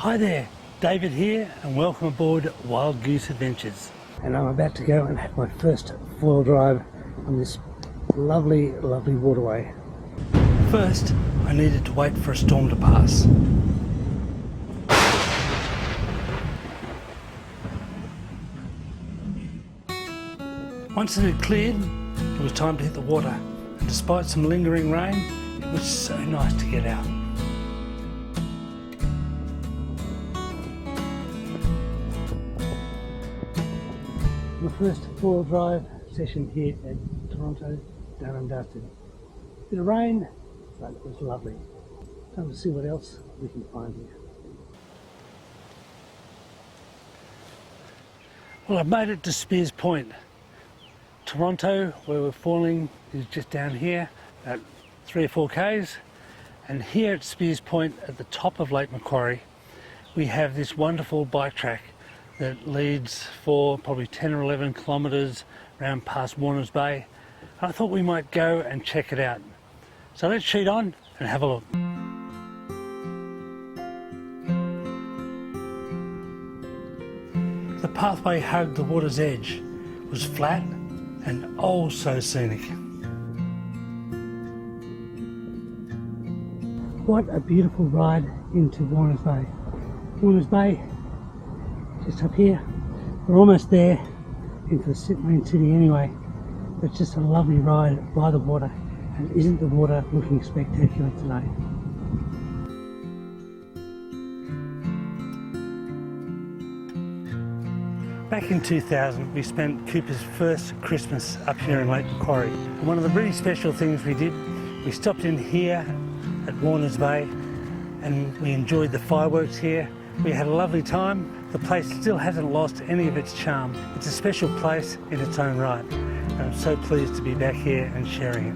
Hi there, David here and welcome aboard Wild Goose Adventures. And I'm about to go and have my first foil drive on this lovely waterway. First, I needed to wait for a storm to pass. Once it had cleared, it was time to hit the water. And despite some lingering rain, it was so nice to get out. My first foil drive session here at Toronto, done and dusted. Bit of rain, but it was lovely. Time to see what else we can find here. Well, I've made it to Spears Point. Toronto, where we're foiling, is just down here at 3 or 4 k's, and here at Spears Point at the top of Lake Macquarie we have this wonderful bike track that leads for probably 10 or 11 kilometres around past Warners Bay. I thought we might go and check it out. So let's sheet on and have a look. The pathway hugged the water's edge, was flat and oh so scenic. What a beautiful ride into Warners Bay. Warners Bay, just up here. We're almost there into the main city anyway. It's just a lovely ride by the water, and isn't the water looking spectacular today? Back in 2000 we spent Cooper's first Christmas up here in Lake Macquarie, and one of the really special things we did, we stopped in here at Warners Bay and we enjoyed the fireworks here. We had a lovely time. The place still hasn't lost any of its charm. It's a special place in its own right, and I'm so pleased to be back here and sharing it.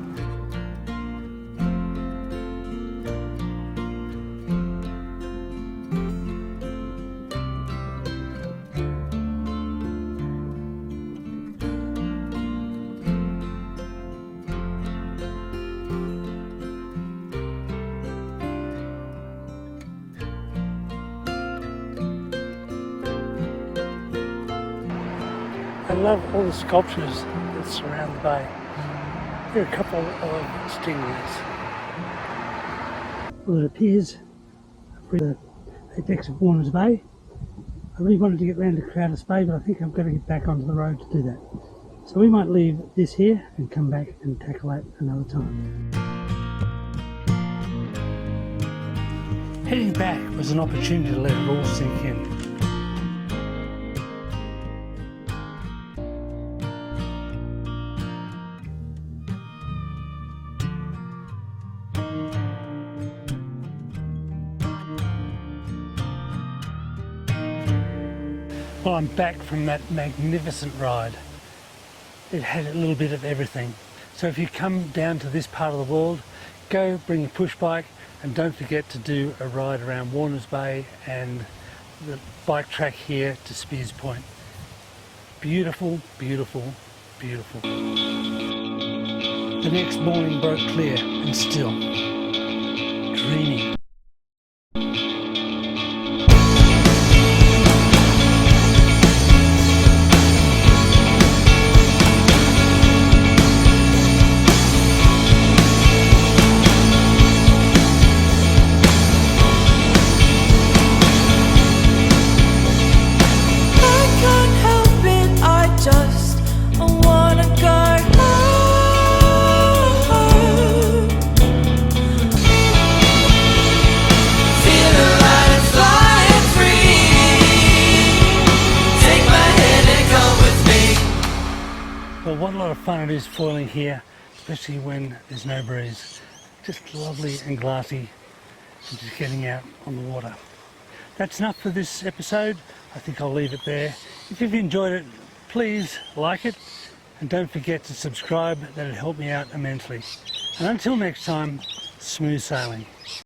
I love all the sculptures that surround the bay. Here are a couple of stingrays. Well, it appears we're at the apex of Warners Bay. I really wanted to get round to Crowder's Bay, but I think I've got to get back onto the road to do that. So we might leave this here and come back and tackle that another time. Heading back was an opportunity to let it all sink in. Well, I'm back from that magnificent ride. It had a little bit of everything. So if you come down to this part of the world, go bring a push bike and don't forget to do a ride around Warners Bay and the bike track here to Spears Point. Beautiful, beautiful, beautiful. The next morning broke clear and still. Dreamy. Well, what a lot of fun it is foiling here, especially when there's no breeze. Just lovely and glassy, and just getting out on the water. That's enough for this episode. I think I'll leave it there. If you've enjoyed it, please like it, and don't forget to subscribe. That'll help me out immensely. And until next time, smooth sailing.